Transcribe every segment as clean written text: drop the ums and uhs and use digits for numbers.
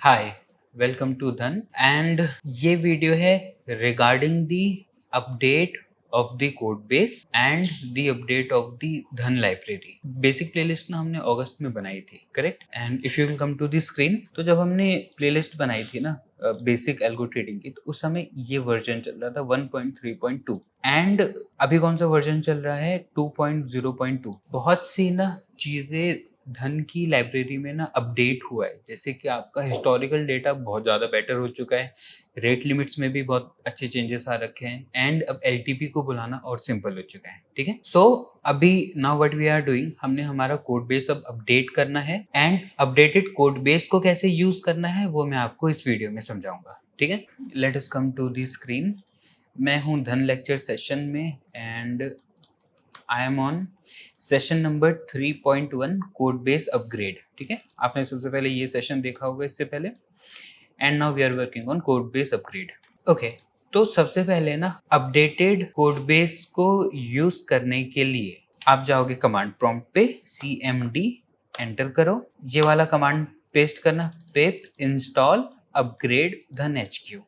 Hi, welcome to Dhan and ये video है regarding the update of the code base and the update of the Dhan library. Basic playlist ना हमने अगस्त में बनाई थी, correct? And if you can come to the screen, तो जब हमने प्लेलिस्ट बनाई थी ना बेसिक एल्गो ट्रेडिंग की, तो उस समय ये वर्जन चल रहा था 1.3.2 एंड अभी कौन सा वर्जन चल रहा है 2.0.2। बहुत सी ना चीजें धन की लाइब्रेरी में ना अपडेट हुआ है, जैसे कि आपका हिस्टोरिकल डेटा बहुत ज़्यादा बेटर हो चुका है, रेट लिमिट्स में भी बहुत अच्छे चेंजेस आ रखे हैं एंड अब एलटीपी को बुलाना और सिंपल हो चुका है। ठीक है, सो अभी now what we are doing, हमने हमारा कोड बेस अब अपडेट करना है एंड अपडेटेड कोड बेस को कैसे यूज करना है वो मैं आपको इस वीडियो में समझाऊंगा। ठीक है, let us come to the screen. मैं हूँ धन लेक्चर सेशन में and I am on session number 3.1 code base upgrade. ठीक है, आपने सबसे पहले ये सेशन देखा होगा इससे पहले and now we are working on code base upgrade. Okay, तो सबसे पहले ना अपडेटेड कोड बेस को यूज करने के लिए आप जाओगे कमांड प्रॉम्प्ट पे, cmd एंटर करो, ये वाला कमांड पेस्ट करना, pip install upgrade Dhan hq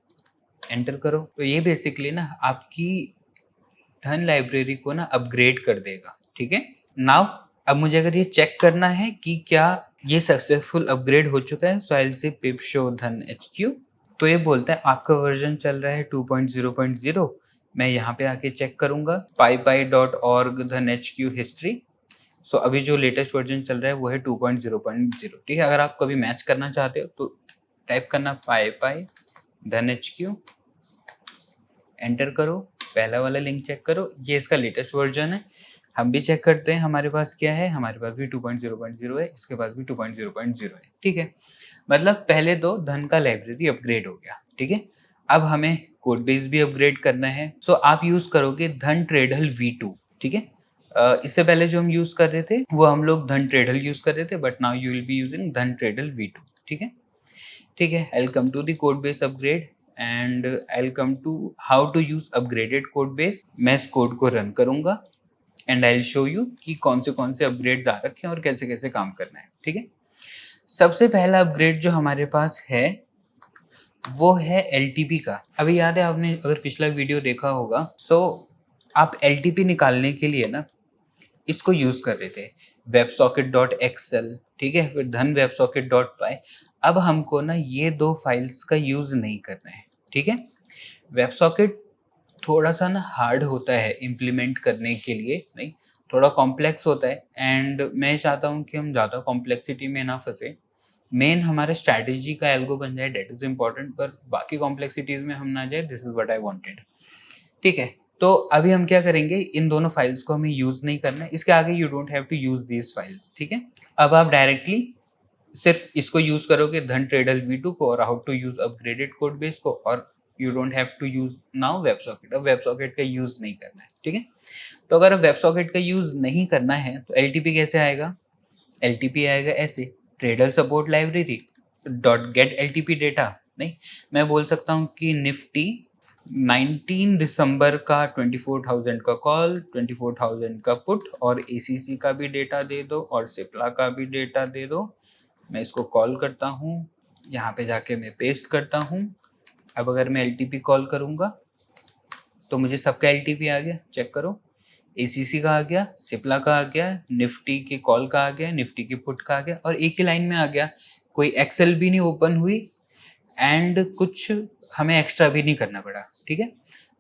enter करो। तो ये बेसिकली ना आपकी धन लाइब्रेरी को ना अपग्रेड कर देगा। ठीक है, नाउ अब मुझे अगर ये चेक करना है कि क्या ये सक्सेसफुल अपग्रेड हो चुका है, so I will say pip show धन hq। तो ये बोलता है आपका वर्जन चल रहा है 2.0.0। मैं यहाँ पे आके चेक करूंगा py.org धन hq हिस्ट्री। सो अभी जो लेटेस्ट वर्जन चल रहा है वो है 2.0.0। ठीक है, अगर आप कभी मैच करना चाहते हो तो टाइप करना py धन hq एंटर करो, पहला वाला लिंक चेक करो, ये इसका लेटेस्ट वर्जन है। हम भी चेक करते हैं हमारे पास क्या है, हमारे पास भी 2.0.0 है, इसके पास भी 2.0.0 है। ठीक है, मतलब पहले दो धन का लाइब्रेरी अपग्रेड हो गया। ठीक है, अब हमें कोड बेस भी अपग्रेड करना है, सो आप यूज करोगे धन ट्रेडल v2। ठीक है, इससे पहले जो हम यूज कर रहे थे वो हम लोग धन ट्रेडल यूज कर रहे थे, but now you will be using Dhan Tradehull v2। ठीक है, ठीक है, I will come to the code base upgrade and I will come to how to use upgraded code base. मैं इस कोड को रन करूंगा and I will show you कि कौन से अपग्रेड्स आ रखे हैं और कैसे कैसे काम करना है। ठीक है, सबसे पहला अपग्रेड जो हमारे पास है वो है LTP का। अभी याद है, आपने अगर पिछला वीडियो देखा होगा, सो आप LTP निकालने के लिए ना इसको यूज कर रहे थे, websocket.xl। ठीक है, फिर धन websocket.py। अब हमको ना ये दो फाइल्स का यूज नहीं करना है। ठीक है, वेबसॉकेट थोड़ा सा ना हार्ड होता है इम्प्लीमेंट करने के लिए, नहीं थोड़ा कॉम्प्लेक्स होता है एंड मैं चाहता हूँ कि हम ज़्यादा कॉम्प्लेक्सिटी में ना फंसे। मेन हमारे स्ट्रैटेजी का एल्गो बन जाए, डेट इज इम्पॉर्टेंट, पर बाकी कॉम्प्लेक्सिटीज में हम ना जाए। This is what I wanted. ठीक है, तो अभी हम क्या करेंगे, इन दोनों फाइल्स को हमें यूज नहीं करना है, इसके आगे you don't have to use these files. ठीक है, अब आप डायरेक्टली सिर्फ इसको यूज करोगे धन ट्रेडल v2 को और how to use upgraded code base को, और you don't have to use now websocket. अब वेबसॉकेट का यूज नहीं करना है। ठीक है, तो अगर वेबसॉकेट का यूज नहीं करना है तो LTP कैसे आएगा? LTP आएगा ऐसे, Tradehull support library dot get LTP data. नहीं, मैं बोल सकता हूँ कि निफ्टी 19 दिसंबर का 24,000 का कॉल, 24,000 का पुट और ACC का भी डेटा दे दो और सिप्ला का भी डेटा दे दो। मैं इसको कॉल करता हूँ, यहाँ पे जाके मैं पेस्ट करता हूँ। अब अगर मैं LTP कॉल करूँगा तो मुझे सबका LTP आ गया, चेक करो। ACC का आ गया, सिप्ला का आ गया, निफ्टी के कॉल का आ गया, निफ्टी की पुट का आ गया, और एक ही लाइन में आ गया। कोई एक्सेल भी नहीं ओपन हुई एंड कुछ हमें एक्स्ट्रा भी नहीं करना पड़ा। ठीक है,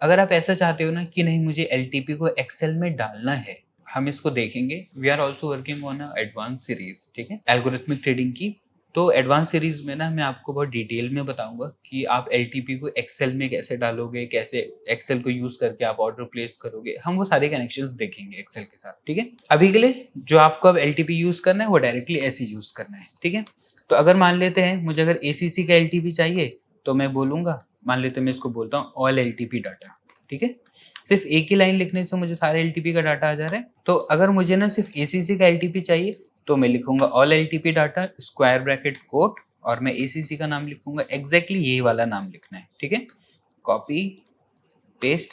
अगर आप ऐसा चाहते हो ना कि नहीं मुझे LTP को एक्सेल में डालना है, हम इसको देखेंगे। We are also working on advance series. ठीक है, एल्गोरिथमिक ट्रेडिंग की। तो एडवांस सीरीज में ना मैं आपको बहुत डिटेल में बताऊंगा कि आप LTP को एक्सेल में कैसे डालोगे, कैसे एक्सेल को यूज करके आप ऑर्डर प्लेस करोगे, हम वो सारे कनेक्शंस देखेंगे एक्सेल के साथ। ठीक है, अभी के लिए जो आपको अब LTP यूज करना है वो डायरेक्टली ऐसे यूज करना है। ठीक है, तो अगर मान लेते हैं मुझे अगर ACC का LTP चाहिए तो मैं बोलूंगा, मान लेते हैं मैं इसको बोलता हूँ ऑल LTP डाटा। ठीक है, सिर्फ एक ही लाइन लिखने से मुझे सारे LTP का डाटा आ जा रहा है। तो अगर मुझे ना सिर्फ ACC का LTP चाहिए तो मैं लिखूंगा all LTP data square bracket quote और मैं ACC का नाम लिखूंगा, एग्जैक्टली यही वाला नाम लिखना है। ठीक है, कॉपी पेस्ट,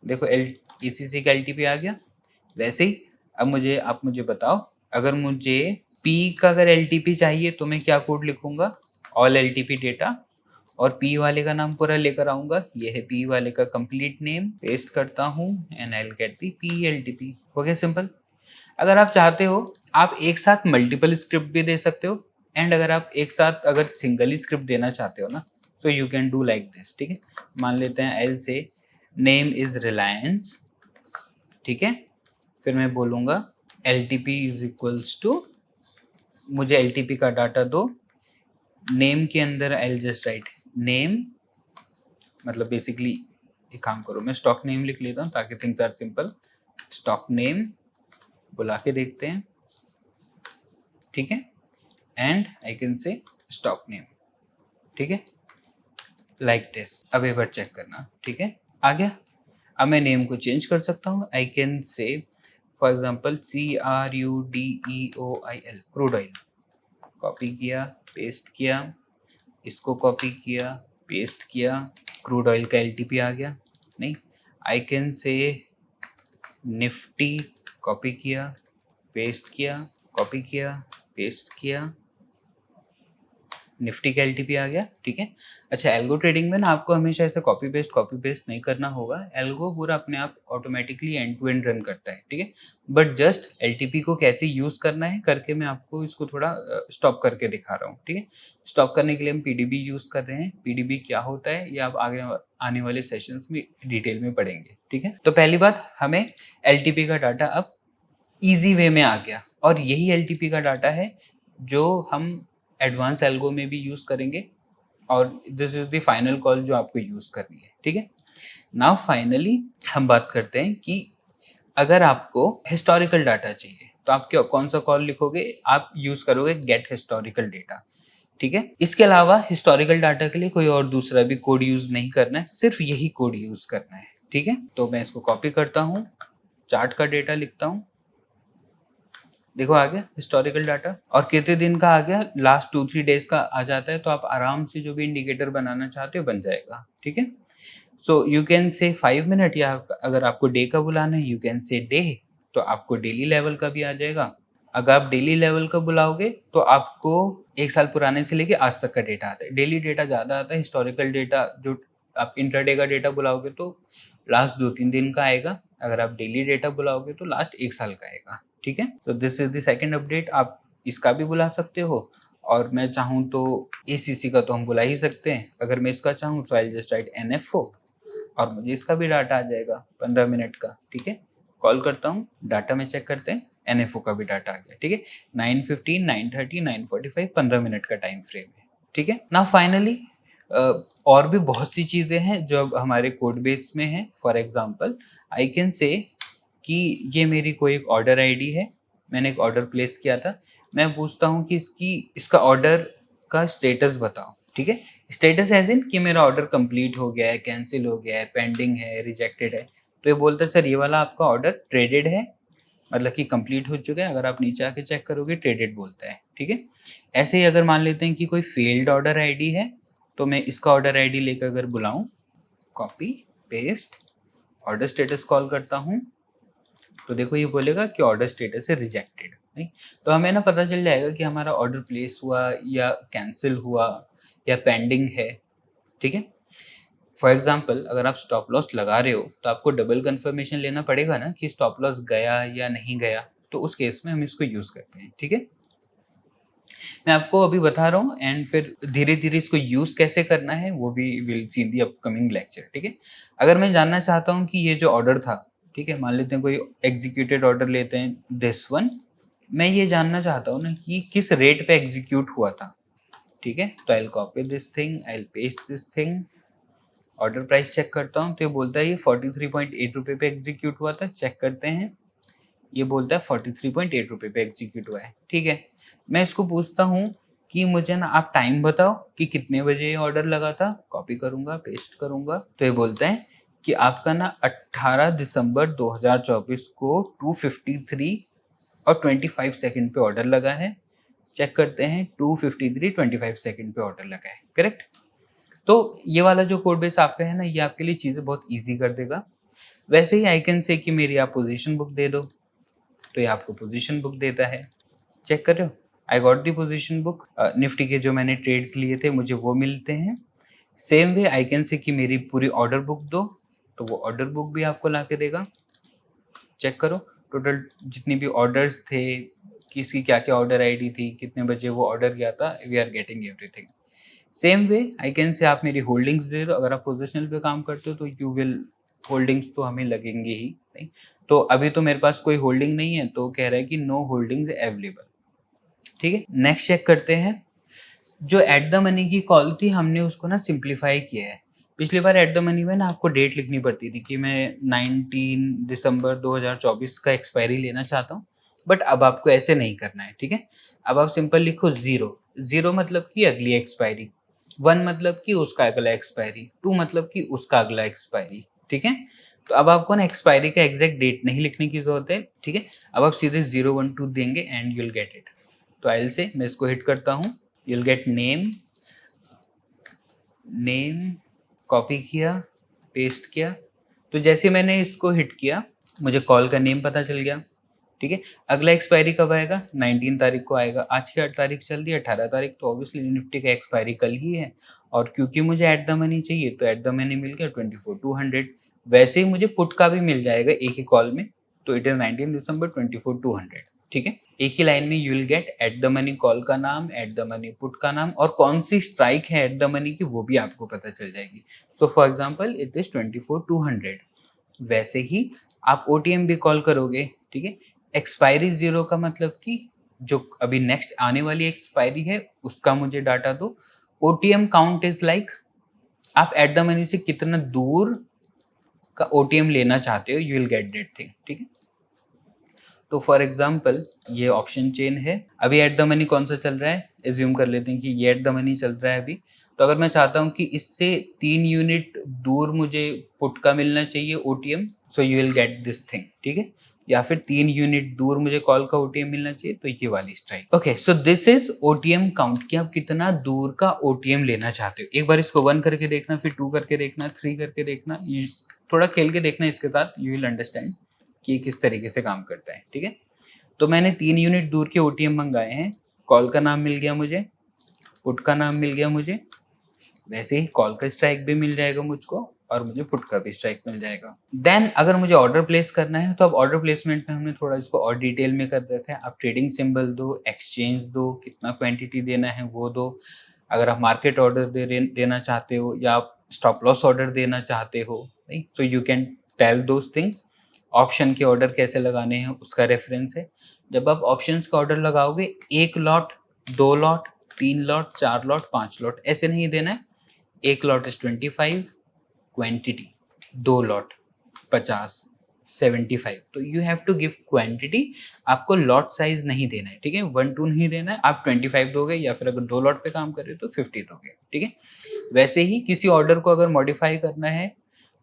देखो ACC का LTP आ गया। वैसे ही अब आप मुझे बताओ, अगर मुझे P का अगर LTP चाहिए तो मैं क्या कोड लिखूंगा, ऑल LTP डेटा, और P वाले का नाम पूरा लेकर आऊंगा, ये है P वाले का कंप्लीट नेम, पेस्ट करता हूँ and I will get the PLTP। हो गया सिंपल। अगर आप चाहते हो आप एक साथ मल्टीपल स्क्रिप्ट भी दे सकते हो, एंड अगर आप एक साथ अगर सिंगल ही स्क्रिप्ट देना चाहते हो ना, तो you can do like this. ठीक है, मान लेते हैं एल से नेम इज रिलायंस, ठीक है, फिर मैं बोलूँगा LTP इज इक्वल्स टू, मुझे LTP का डाटा दो, नेम के अंदर आई जस्ट राइट नेम, मतलब बेसिकली एक काम करो, मैं स्टॉक नेम लिख लेता हूँ ताकि things are simple. Stock name बुला के देखते हैं, ठीक है, and I can say stock name, ठीक है, लाइक दिस। अब एक बार चेक करना, ठीक है, आ गया। अब मैं नेम को चेंज कर सकता हूँ, आई कैन से for example CRUDEOIL, crude oil, copy किया, पेस्ट किया, इसको कॉपी किया, पेस्ट किया, क्रूड ऑयल का LTP आ गया। नहीं, आई कैन से निफ्टी, कॉपी किया, पेस्ट किया, कॉपी किया, पेस्ट किया, निफ्टी का LTP आ गया, ठीक है। अच्छा, एल्गो ट्रेडिंग में ना आपको हमेशा ऐसे कॉपी पेस्ट नहीं करना होगा, एल्गो पूरा अपने आप automatically end to end run करता है, ठीक है। बट जस्ट LTP को कैसे यूज करना है करके मैं आपको इसको थोड़ा स्टॉप करके दिखा रहा हूँ, ठीक है। स्टॉप करने के लिए हम PDB यूज कर रहे हैं। PDB क्या होता है ये आप आगे आने वाले सेशंस में डिटेल में पढ़ेंगे, ठीक है। तो पहली बात, हमें LTP का डाटा अब ईजी वे में आ गया, और यही LTP का डाटा है जो हम एडवांस एल्गो में भी यूज करेंगे, और this is the final call जो आपको यूज करनी है, ठीक है। नाउ फाइनली हम बात करते हैं कि अगर आपको हिस्टोरिकल डाटा चाहिए तो आप क्या कौन सा कॉल लिखोगे, आप यूज करोगे गेट हिस्टोरिकल डेटा, ठीक है। इसके अलावा हिस्टोरिकल डाटा के लिए कोई और दूसरा भी कोड यूज नहीं करना है, सिर्फ यही कोड यूज करना है, ठीक है। तो मैं इसको कॉपी करता हूँ, चार्ट का डेटा लिखता हूँ, देखो आ गया हिस्टोरिकल डाटा, और कितने दिन का आ गया, लास्ट 2-3 डेज का आ जाता है, तो आप आराम से जो भी इंडिकेटर बनाना चाहते हो बन जाएगा, ठीक है। So you can say 5 minute, या अगर आपको डे का बुलाना है यू कैन से डे, तो आपको डेली लेवल का भी आ जाएगा। अगर आप डेली लेवल का बुलाओगे तो आपको 1 साल पुराने से लेके आज तक का डेटा आता है। डेली डेटा ज़्यादा आता है, हिस्टोरिकल डेटा जो आप इंट्राडे का डेटा बुलाओगे तो लास्ट 2-3 दिन का आएगा, अगर आप डेली डेटा बुलाओगे तो लास्ट 1 साल का आएगा, ठीक है। तो this is the second update, आप इसका भी बुला सकते हो, और मैं चाहूँ तो ACC का तो हम बुला ही सकते हैं। अगर मैं इसका चाहूँ तो आई जस्ट राइट NFO, और मुझे इसका भी डाटा आ जाएगा 15 मिनट का, ठीक है। कॉल करता हूँ, डाटा में चेक करते हैं, NFO का भी डाटा आ गया, ठीक है। 9:15, 9:30, 9:45, 15 मिनट का टाइम फ्रेम है, ठीक है। नाउ फाइनली और भी बहुत सी चीज़ें हैं जो अब हमारे कोड बेस में है। फॉर एग्जाम्पल आई कैन से कि ये मेरी कोई एक ऑर्डर ID है, मैंने एक ऑर्डर प्लेस किया था, मैं पूछता हूँ कि इसका ऑर्डर का स्टेटस बताओ, ठीक है। स्टेटस एज इन कि मेरा ऑर्डर कंप्लीट हो गया है, कैंसिल हो गया है, पेंडिंग है, रिजेक्टेड है। तो ये बोलता है सर ये वाला आपका ऑर्डर ट्रेडेड है, मतलब कि कंप्लीट हो चुका है। अगर आप नीचे आके चेक करोगे ट्रेडेड बोलता है, ठीक है। ऐसे ही अगर मान लेते हैं कि कोई फेल्ड ऑर्डर ID है, तो मैं इसका ऑर्डर ID लेकर अगर बुलाऊं, copy paste, order status call करता हूँ, तो देखो ये बोलेगा कि ऑर्डर स्टेटस है रिजेक्टेड, नहीं। तो हमें ना पता चल जाएगा कि हमारा ऑर्डर प्लेस हुआ या कैंसिल हुआ या पेंडिंग है, ठीक है। फॉर एग्जाम्पल अगर आप स्टॉप लॉस लगा रहे हो तो आपको डबल कंफर्मेशन लेना पड़ेगा ना कि स्टॉप लॉस गया या नहीं गया, तो उस केस में हम इसको यूज करते हैं, ठीक है। मैं आपको अभी बता रहा हूँ, एंड फिर धीरे धीरे इसको यूज कैसे करना है वो भी will see in the upcoming lecture, ठीक है। अगर मैं जानना चाहता हूँ कि ये जो ऑर्डर था, ठीक है, मान लेते हैं कोई एग्जीक्यूटेड ऑर्डर लेते हैं दिस वन, मैं ये जानना चाहता हूँ ना कि किस रेट पे एग्जीक्यूट हुआ था, ठीक है। तो I will copy this thing, I will paste this thing, order price check करता हूँ तो ये बोलता है ये 43.8 रुपये पे एग्जीक्यूट हुआ था, चेक करते हैं, ये बोलता है 43.8 रुपये पे एग्जीक्यूट हुआ है, ठीक है। मैं इसको पूछता हूँ कि मुझे ना आप टाइम बताओ कि कितने बजे ये ऑर्डर लगा था, कॉपी करूँगा, पेस्ट करूँगा, तो ये बोलता है कि आपका ना 18 दिसंबर 2024 को 2:53 और 25 सेकंड पे ऑर्डर लगा है। चेक करते हैं 2:53:25 सेकंड पे ऑर्डर लगा है, करेक्ट। तो ये वाला जो कोड बेस आपका है ना, ये आपके लिए चीज़ें बहुत ईजी कर देगा। वैसे ही आई कैन से कि मेरी आप पोजीशन बुक दे दो, तो ये आपको पोजीशन बुक देता है, चेक कर रहे हो। I got the position book, Nifty के जो मैंने ट्रेड्स लिए थे मुझे वो मिलते हैं। सेम वे आई कैन से कि मेरी पूरी ऑर्डर बुक दो, तो वो ऑर्डर बुक भी आपको ला के देगा। चेक करो टोटल जितनी भी ऑर्डर्स थे, किसकी क्या क्या ऑर्डर आईडी थी, कितने बजे वो ऑर्डर किया था, we are getting everything. Same way I can say आप मेरी होल्डिंग्स दे दो, अगर आप पोजिशनल पे काम करते हो तो यू विल, होल्डिंग्स तो हमें लगेंगे ही नहीं। तो अभी तो मेरे पास कोई होल्डिंग नहीं है, तो कह रहा है कि नो होल्डिंग्स अवेलेबल। ठीक है, नेक्स्ट चेक करते हैं। जो एट द मनी की कॉल थी हमने उसको ना सिंप्लीफाई किया है। पिछली बार एट द मनी में ना आपको डेट लिखनी पड़ती थी कि मैं 19 दिसंबर 2024 का एक्सपायरी लेना चाहता हूँ, बट अब आपको ऐसे नहीं करना है। ठीक है, अब आप सिंपल लिखो 0, 0 मतलब कि अगली एक्सपायरी, 1 मतलब कि उसका अगला एक्सपायरी, 2 मतलब कि उसका अगला एक्सपायरी। ठीक है, तो अब आपको ना एक्सपायरी का एग्जैक्ट डेट नहीं लिखने की जरूरत है। ठीक है, अब आप सीधे 0 1 2 देंगे एंड यूल गेट इट। तो आई से मैं इसको हिट करता हूँ, you'll get name, name copy किया, पेस्ट किया। तो जैसे मैंने इसको हिट किया मुझे कॉल का नेम पता चल गया। ठीक है, अगला एक्सपायरी कब आएगा, 19 तारीख को आएगा। आज की 8 तारीख चल रही है, 18 तारीख, तो ऑब्वियसली निफ्टी का एक्सपायरी कल ही है। और क्योंकि मुझे एट द मनी चाहिए तो एट द मनी मिल गया 24,200। वैसे ही मुझे पुट का भी मिल जाएगा एक ही कॉल में, तो इट इज 19 दिसंबर 24,200। ठीक है, एक ही लाइन में you will get at the money call का नाम, एट द मनी पुट का नाम, और कौन सी स्ट्राइक है एट द मनी की वो भी आपको पता चल जाएगी। So for example it is 24,200। वैसे ही आप OTM भी कॉल करोगे। ठीक है, एक्सपायरी 0 का मतलब कि जो अभी नेक्स्ट आने वाली एक्सपायरी है उसका मुझे डाटा दो। OTM काउंट इज लाइक आप एट द मनी से कितना दूर का OTM लेना चाहते हो, you will get that thing. ठीक है, तो फॉर एग्जाम्पल ये ऑप्शन चेन है, अभी एट द मनी कौन सा चल रहा है, एज्यूम कर लेते हैं कि ये एट द मनी चल रहा है अभी। तो अगर मैं चाहता हूँ कि इससे 3 यूनिट दूर मुझे पुट का मिलना चाहिए OTM, so you will get this thing. ठीक है, या फिर 3 यूनिट दूर मुझे कॉल का OTM मिलना चाहिए, तो ये वाली strike. Okay, so this is OTM count कि आप कितना दूर का OTM लेना चाहते हो। एक बार इसको 1 करके देखना, फिर 2 करके देखना, 3 करके देखना, थोड़ा खेल के देखना इसके साथ, यू विल अंडरस्टैंड कि किस तरीके से काम करता है। ठीक है, तो मैंने 3 यूनिट दूर के OTM मंगाए हैं, कॉल का नाम मिल गया मुझे, पुट का नाम मिल गया मुझे, वैसे ही कॉल का स्ट्राइक भी मिल जाएगा मुझको, और मुझे पुट का भी स्ट्राइक मिल जाएगा। देन अगर मुझे ऑर्डर प्लेस करना है तो अब ऑर्डर प्लेसमेंट में हमने थोड़ा इसको और डिटेल में कर रखा है। आप ट्रेडिंग सिंबल दो, एक्सचेंज दो, कितना क्वांटिटी देना है वो दो। अगर आप मार्केट ऑर्डर देना चाहते हो या आप स्टॉप लॉस ऑर्डर देना चाहते हो, नहीं, तो you can tell those things. Option के ऑर्डर कैसे लगाने हैं उसका रेफरेंस है। जब आप ऑप्शंस का ऑर्डर लगाओगे 1 lot, 2 lot, 3 lot, 4 lot, 5 lot ऐसे नहीं देना है। 1 लॉट इज 25, क्वांटिटी 2 लॉट 50, 75। तो you have to give quantity, आपको लॉट साइज नहीं देना है। ठीक है, 1 2 नहीं देना है, आप 25 दोगे, या फिर अगर 2 लॉट पे काम कर रहे हो तो 50 दोगे। ठीक है, वैसे ही किसी ऑर्डर को अगर मॉडिफाई करना है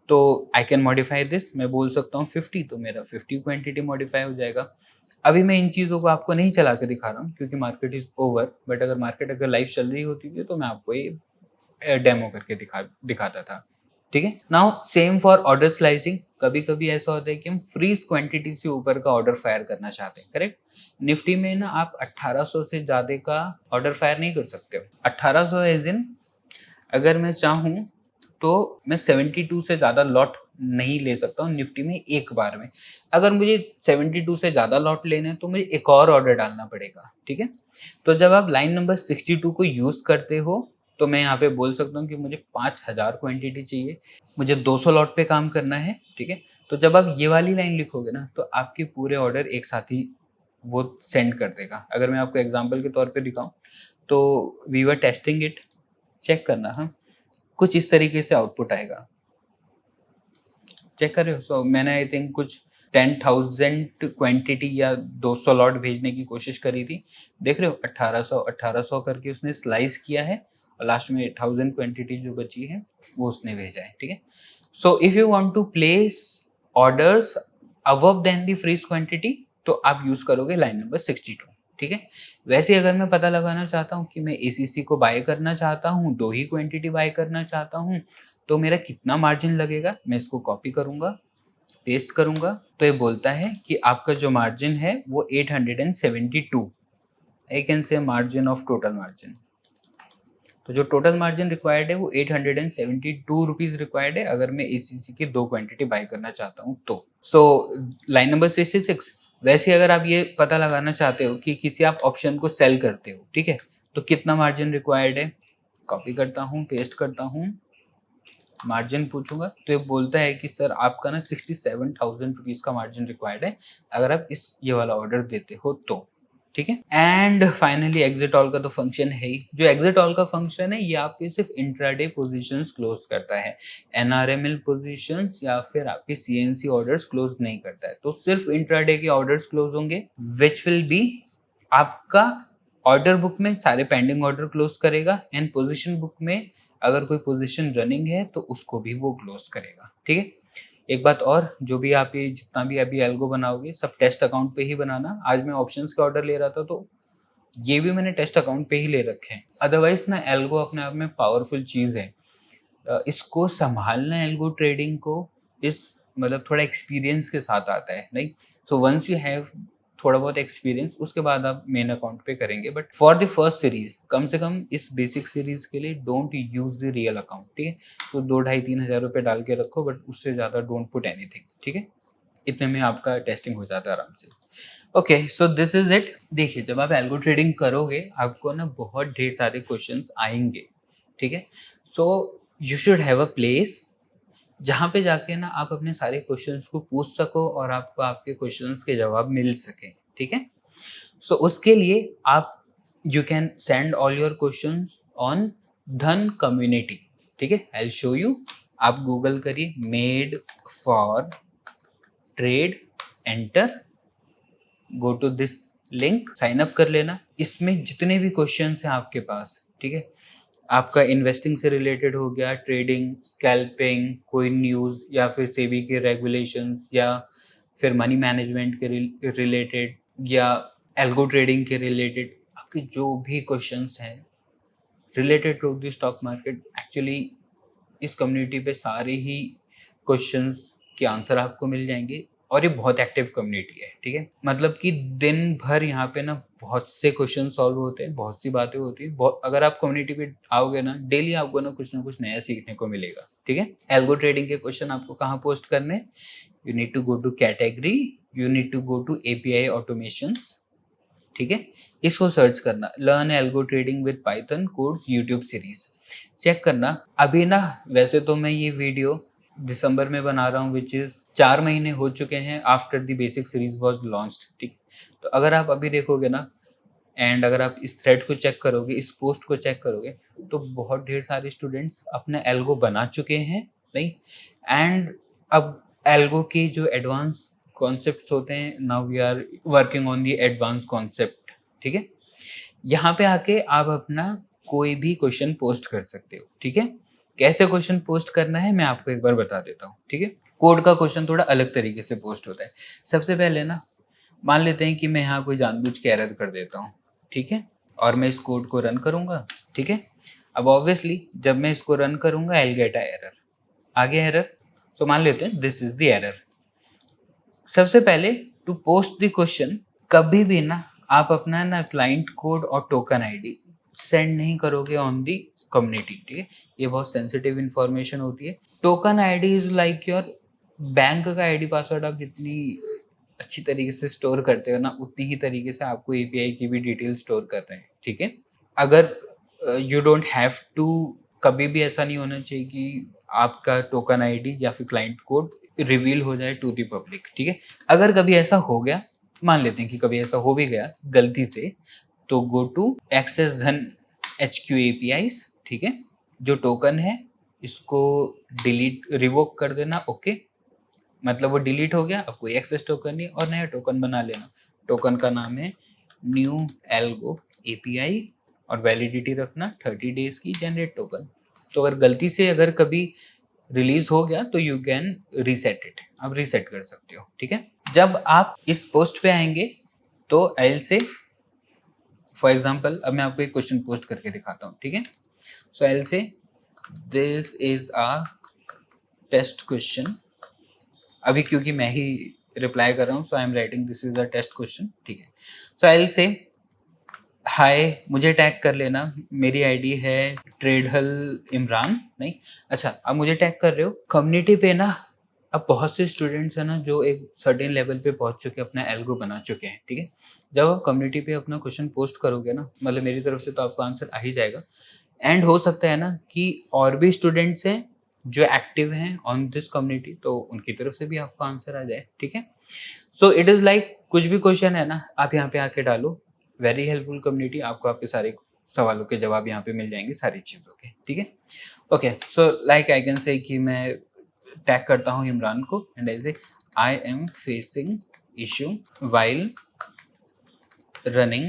तो आई कैन मॉडिफाई दिस, मैं बोल सकता हूँ 50, तो मेरा 50 क्वांटिटी मॉडिफाई हो जाएगा। अभी मैं इन चीज़ों को आपको नहीं चला के दिखा रहा हूँ क्योंकि मार्केट इज ओवर, बट अगर मार्केट अगर लाइव चल रही होती थी तो मैं आपको ये डेमो करके दिखाता था। ठीक है, now same for order slicing. कभी कभी ऐसा होता है कि हम फ्रीज क्वांटिटी से ऊपर का ऑर्डर फायर करना चाहते हैं, करेक्ट। निफ्टी में ना आप 1800 से ज़्यादा का ऑर्डर फायर नहीं कर सकते हो। 1800 एज इन, अगर मैं चाहूँ तो मैं 72 से ज़्यादा लॉट नहीं ले सकता हूँ निफ्टी में एक बार में। अगर मुझे 72 से ज़्यादा लॉट लेने हैं तो मुझे एक और ऑर्डर डालना पड़ेगा। ठीक है, तो जब आप लाइन नंबर 62 को यूज़ करते हो तो मैं यहाँ पे बोल सकता हूँ कि मुझे 5000 क्वांटिटी चाहिए, मुझे 200 लॉट पे काम करना है। ठीक है, तो जब आप ये वाली लाइन लिखोगे ना तो आपके पूरे ऑर्डर एक साथ ही वो सेंड कर देगा। अगर मैं आपको एग्जाम्पल के तौर पे दिखाऊं तो we were testing it, check करना। हाँ, कुछ इस तरीके से आउटपुट आएगा, चेक कर रहे हो। सो मैंने आई थिंक कुछ 10,000 क्वांटिटी या 200 लॉट भेजने की कोशिश करी थी। देख रहे हो 1800 करके उसने स्लाइस किया है और लास्ट में 1000 क्वांटिटी जो बची है वो उसने भेजा है। ठीक है, so if you want to place orders above then the freeze quantity तो आप यूज करोगे लाइन नंबर 62। ठीक है, वैसे अगर मैं पता लगाना चाहता हूँ कि मैं ACC को बाय करना चाहता हूँ, 2 ही क्वांटिटी बाय करना चाहता हूँ, तो मेरा कितना मार्जिन लगेगा, मैं इसको कॉपी करूंगा, पेस्ट करूंगा, तो ये बोलता है कि आपका जो मार्जिन है वो 872 आई कैन से मार्जिन ऑफ टोटल मार्जिन। तो जो टोटल मार्जिन रिक्वायर्ड है वो 872 रुपीज रिक्वायर्ड है अगर मैं ACC की 2 क्वांटिटी बाय करना चाहता हूँ तो। सो लाइन नंबर 66, वैसे अगर आप ये पता लगाना चाहते हो कि किसी आप ऑप्शन को सेल करते हो, ठीक है, तो कितना मार्जिन रिक्वायर्ड है, कॉपी करता हूँ, पेस्ट करता हूँ, मार्जिन पूछूंगा तो ये बोलता है कि सर आपका ना 67,000 रुपीज का मार्जिन रिक्वायर्ड है अगर आप इस ये वाला ऑर्डर देते हो तो, ठीक है। एंड फाइनली एग्जिट ऑल का तो फंक्शन है ही। जो एग्जिट ऑल का फंक्शन है ये आपके सिर्फ इंट्राडे पोजीशंस क्लोज करता है, NRML पोजीशंस या फिर आपके CNC ऑर्डर्स क्लोज नहीं करता है। तो सिर्फ इंट्राडे के ऑर्डर्स क्लोज होंगे विच विल बी आपका ऑर्डर बुक में सारे पेंडिंग ऑर्डर क्लोज करेगा एंड पोजीशन बुक में अगर कोई पोजीशन रनिंग है तो उसको भी वो क्लोज करेगा, ठीक है। एक बात और, जो भी आप ये जितना भी अभी एल्गो बनाओगे सब टेस्ट अकाउंट पे ही बनाना। आज मैं ऑप्शंस के ऑर्डर ले रहा था तो ये भी मैंने टेस्ट अकाउंट पे ही ले रखे हैं। अदरवाइज ना एल्गो अपने आप में पावरफुल चीज़ है, इसको संभालना एल्गो ट्रेडिंग को इस मतलब थोड़ा एक्सपीरियंस के साथ आता है, नहीं। सो वंस यू हैव थोड़ा बहुत एक्सपीरियंस उसके बाद आप मेन अकाउंट पे करेंगे, but for the first series कम से कम इस बेसिक सीरीज के लिए don't use the real account, ठीक है। तो 2-2.5-3 हज़ार रुपये डाल के रखो बट उससे ज़्यादा डोंट पुट एनीथिंग, ठीक है। इतने में आपका टेस्टिंग हो जाता है आराम से। Okay, so this is it. देखिए जब आप एल्गो ट्रेडिंग करोगे आपको ना बहुत ढेर सारे क्वेश्चंस आएंगे, ठीक है। So you should have a place जहाँ पे जाके ना आप अपने सारे क्वेश्चंस को पूछ सको और आपको आपके क्वेश्चंस के जवाब मिल सके, ठीक है। सो उसके लिए आप you can send all your questions on Dhan community, ठीक है। I will show you. आप गूगल करिए made for trade, enter, go to this link, sign up कर लेना। इसमें जितने भी क्वेश्चंस हैं आपके पास, ठीक है, आपका इन्वेस्टिंग से रिलेटेड हो गया, ट्रेडिंग, स्कैल्पिंग, कोई न्यूज़ या फिर सेबी के रेगुलेशंस या फिर मनी मैनेजमेंट के रिलेटेड या एल्गो ट्रेडिंग के रिलेटेड, आपके जो भी क्वेश्चंस हैं related to the stock market, actually इस कम्युनिटी पे सारे ही क्वेश्चंस के आंसर आपको मिल जाएंगे। और ये बहुत एक्टिव कम्युनिटी है, ठीक है। मतलब कि दिन भर यहाँ पे ना बहुत से क्वेश्चन सॉल्व होते हैं, बहुत सी बातें होती है, बहुत, अगर आप कम्युनिटी पे आओगे ना डेली आपको ना कुछ नया सीखने को मिलेगा, ठीक है। एल्गो ट्रेडिंग के क्वेश्चन आपको कहाँ पोस्ट करने, you need to go to category, you need to go to API automations, ठीक है। इसको सर्च करना, learn algo trading with Python codes YouTube series, check करना। अभी ना वैसे तो मैं ये वीडियो दिसंबर में बना रहा हूँ विच इज 4 महीने हो चुके हैं after the basic series was launched, ठीक। तो अगर आप अभी देखोगे ना एंड अगर आप इस थ्रेड को चेक करोगे, इस पोस्ट को चेक करोगे तो बहुत ढेर सारे स्टूडेंट्स अपने एल्गो बना चुके हैं, नहीं। एंड अब एल्गो के जो एडवांस कॉन्सेप्ट्स होते हैं, now we are working on the advance concept, ठीक है। यहाँ पे आके आप अपना कोई भी क्वेश्चन पोस्ट कर सकते हो, ठीक है। कैसे क्वेश्चन पोस्ट करना है मैं आपको एक बार बता देता हूँ, ठीक है। कोड का क्वेश्चन थोड़ा अलग तरीके से पोस्ट होता है। सबसे पहले ना मान लेते हैं कि मैं यहाँ कोई जानबूझ के एरर कर देता हूँ, ठीक है, और मैं इस कोड को रन करूँगा, ठीक है। अब ऑब्वियसली जब मैं इसको रन करूँगा I will get a error, आगे एरर। तो मान लेते हैं दिस इज द एरर। सबसे पहले टू पोस्ट द क्वेश्चन कभी भी ना आप अपना ना क्लाइंट कोड और टोकन आईडी सेंड नहीं करोगे ऑन दी कम्युनिटी, ठीक है। ये बहुत सेंसिटिव इंफॉर्मेशन होती है। Token ID is like your bank का आईडी पासवर्ड, आप जितनी अच्छी तरीके से स्टोर करते हो ना उतनी ही तरीके से आपको API की भी डिटेल स्टोर कर रहे हैं, ठीक है। अगर यू डोंट हैव टू, कभी भी ऐसा नहीं होना चाहिए कि आपका टोकन आईडी या फिर क्लाइंट कोड रिवील हो जाए टू दी पब्लिक, ठीक है। अगर कभी ऐसा हो गया, मान लेते हैं कि कभी ऐसा हो भी गया गलती से, तो गो टू एक्सेस धन HQ APIs, ठीक है। जो टोकन है इसको डिलीट रिवोक कर देना, ओके, मतलब वो डिलीट हो गया, अब कोई एक्सेस टोकन नहीं और नया टोकन बना लेना। टोकन का नाम है न्यू एल्गो API और वैलिडिटी रखना 30 डेज की, जनरेट टोकन। तो अगर गलती से अगर कभी रिलीज हो गया तो यू कैन रीसेट इट, आप रीसेट कर सकते हो, ठीक है। जब आप इस पोस्ट पे आएंगे तो आई से फॉर एग्जाम्पल अब मैं आपको एक क्वेश्चन पोस्ट करके दिखाता हूँ, ठीक है। So I say this is a test question, अभी क्योंकि मैं ही रिप्लाई कर रहा हूँ so I am writing this is a test question, ठीक है। सो आई से हाय, मुझे टैग कर लेना, मेरी आईडी है ट्रेडहल इमरान। नहीं, अच्छा, अब मुझे टैग कर रहे हो। कम्युनिटी पे ना अब बहुत से स्टूडेंट्स हैं ना जो एक सर्टेन लेवल पे पहुंच चुके, अपना एल्गो बना चुके हैं, ठीक है। जब आप कम्युनिटी पे अपना क्वेश्चन पोस्ट करोगे ना, मतलब मेरी तरफ से तो आपका आंसर आ ही जाएगा। एंड हो सकता है ना कि और भी स्टूडेंट्स हैं जो एक्टिव हैं ऑन दिस कम्युनिटी, तो उनकी तरफ से भी आपका आंसर आ जाए, ठीक है। सो इट इज़ लाइक कुछ भी क्वेश्चन है ना, आप यहाँ पे आके डालो। वेरी हेल्पफुल कम्युनिटी, आपको आपके सारे सवालों के जवाब यहाँ पे मिल जाएंगे सारी चीज़ों के, ठीक है। Okay, so like I can से कि मैं टैग करता हूँ इमरान को and I say I am facing issue while running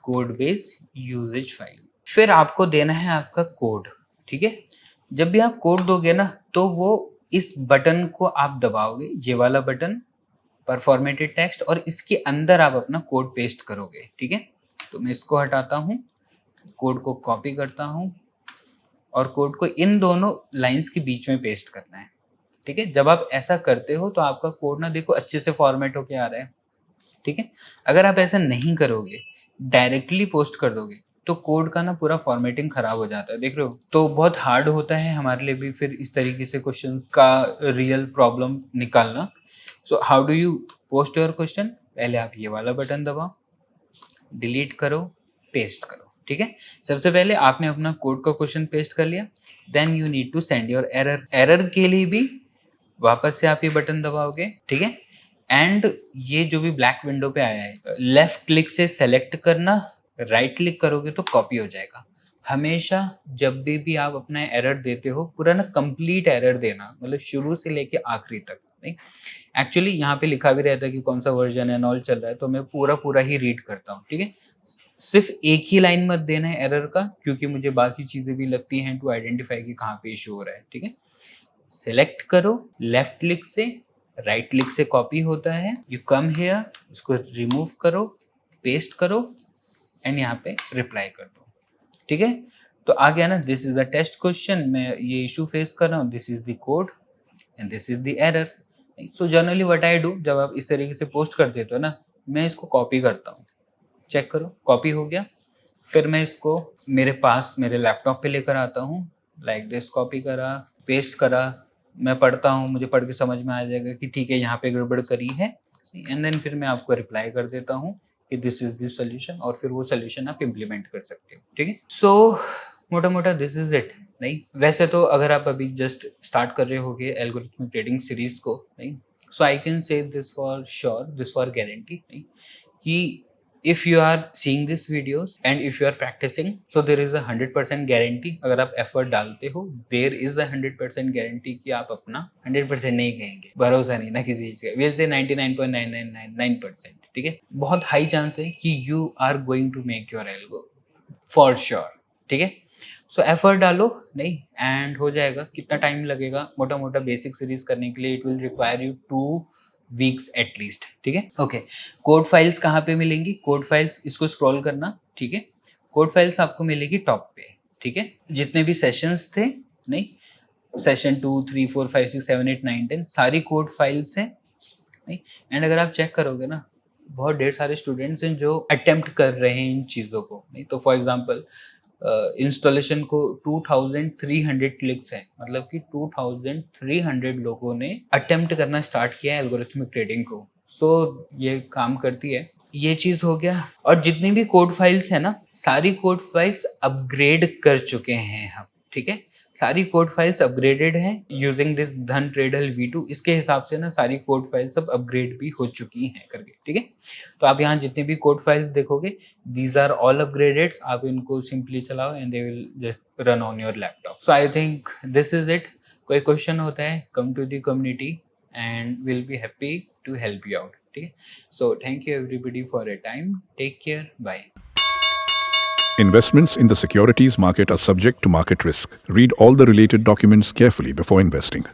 code base usage file. फिर आपको देना है आपका कोड, ठीक है। जब भी आप कोड दोगे ना, तो वो इस बटन को आप दबाओगे, ये वाला बटन पर फॉर्मेटेड टेक्स्ट, और इसके अंदर आप अपना कोड पेस्ट करोगे, ठीक है। तो मैं इसको हटाता हूँ, कोड को कॉपी करता हूँ और कोड को इन दोनों लाइंस के बीच में पेस्ट करना है, ठीक है। जब आप ऐसा करते हो तो आपका कोड ना देखो अच्छे से फॉर्मेट होके आ रहा है, ठीक है। अगर आप ऐसा नहीं करोगे, डायरेक्टली पोस्ट कर दोगे, तो कोड का ना पूरा फॉर्मेटिंग खराब हो जाता है, देख रहे हो। तो बहुत हार्ड होता है हमारे लिए भी फिर इस तरीके से क्वेश्चंस का रियल प्रॉब्लम निकालना। So how do you post your question? पहले आप ये वाला बटन दबाओ, डिलीट करो, पेस्ट करो, ठीक है। सबसे पहले आपने अपना कोड का क्वेश्चन पेस्ट कर लिया, then you need to send your error. Error के लिए भी वापस से आप ये बटन दबाओगे, ठीक है। एंड ये जो भी ब्लैक विंडो पे आया है, लेफ्ट क्लिक से सेलेक्ट करना, राइट क्लिक करोगे तो कॉपी हो जाएगा। हमेशा जब भी आप अपना एरर देते हो, पूरा ना कंप्लीट एरर देना, मतलब शुरू से लेके आखिरी तक। नहीं, एक्चुअली यहाँ पे लिखा भी रहता है कि कौन सा वर्जन है, नॉल चल रहा है, तो मैं पूरा पूरा ही रीड करता हूँ, ठीक है। सिर्फ एक ही लाइन मत देना है एरर का, क्योंकि मुझे बाकी चीजें भी लगती हैं टू आइडेंटिफाई कि कहाँ पे इशू हो रहा है, ठीक है। सेलेक्ट करो, लेफ्ट क्लिक से, राइट क्लिक से कॉपी होता है, यू कम हियर, इसको रिमूव करो, पेस्ट करो एंड यहाँ पे रिप्लाई कर दो, ठीक है। तो आ गया ना, this is the test question, मैं ये इशू फेस कर रहा हूँ, this is the code and this is the error. So generally what I do, जब आप इस तरीके से पोस्ट कर देते हो ना, मैं इसको कॉपी करता हूँ, चेक करो कॉपी हो गया। फिर मैं इसको मेरे पास मेरे लैपटॉप पे लेकर आता हूँ, लाइक दिस, कॉपी करा, पेस्ट करा, मैं पढ़ता हूँ, मुझे पढ़ के समझ में आ जाएगा कि ठीक है यहाँ पे गड़बड़ करी है, एंड देन फिर मैं आपको रिप्लाई कर देता हूँ कि दिस इज दिस सोल्यूशन, और फिर वो सोल्यूशन आप इम्प्लीमेंट कर सकते हो, ठीक है। सो मोटा मोटा दिस इज इट। नहीं, वैसे तो अगर आप अभी जस्ट स्टार्ट कर रहे होगे एल्गोरिथमिक ट्रेडिंग सीरीज को, नहीं, so I can say this for sure, this for guarantee, नहीं, कि if you are seeing these videos and if you are practicing, so there is a 100% guarantee, अगर आप effort डालते हो, there is a 100% guarantee कि आप अपना 100% नहीं कहेंगे, भरोसा नहीं ना किसी चीज का, we'll say 99.9999%, ठीक है। बहुत हाई चांस है कि you are going to make your algo for sure, ठीक है। सो एफर्ट डालो, नहीं, एंड हो जाएगा। कितना टाइम लगेगा मोटा मोटा बेसिक सीरीज करने के लिए? It will require you 2 weeks at least, ठीक है। ओके, कोड फाइल्स कहाँ पे मिलेंगी? कोड फाइल्स, इसको स्क्रॉल करना, ठीक है। कोड फाइल्स आपको मिलेगी टॉप पे, ठीक है। जितने भी सेशंस थे, नहीं, सेशन 2, 3, 4, 5, 6, 7, 8, 9, 10 सारी कोड फाइल्स हैं, नहीं। एंड अगर आप चेक करोगे ना, बहुत ढेर सारे स्टूडेंट्स हैं जो अटेम्प्ट कर रहे हैं इन चीज़ों को, नहीं। तो फॉर एग्जांपल इंस्टॉलेशन को 2300 क्लिक्स हैं, मतलब कि 2300 लोगों ने अटेम्प्ट करना स्टार्ट किया है एल्गोरिथमिक ट्रेडिंग को। सो ये काम करती है, ये चीज़ हो गया। और जितनी भी कोड फाइल्स है ना, सारी कोड फाइल्स अपग्रेड कर चुके हैं हम, ठीक है। सारी कोड फाइल्स अपग्रेडेड हैं यूजिंग दिस धन ट्रेडहल V2। इसके हिसाब से ना सारी कोड फाइल्स सब अपग्रेड भी हो चुकी हैं करके, ठीक है। तो आप यहाँ जितने भी कोड फाइल्स देखोगे, दीज आर ऑल अपग्रेडेड। आप इनको सिंपली चलाओ and they will just run on your laptop. So I think this is it. कोई क्वेश्चन होता है, come to the community and will be happy to help you out, ठीक है। So thank you everybody for your time. Take care. Bye. Investments in the securities market are subject to market risk. Read all the related documents carefully before investing.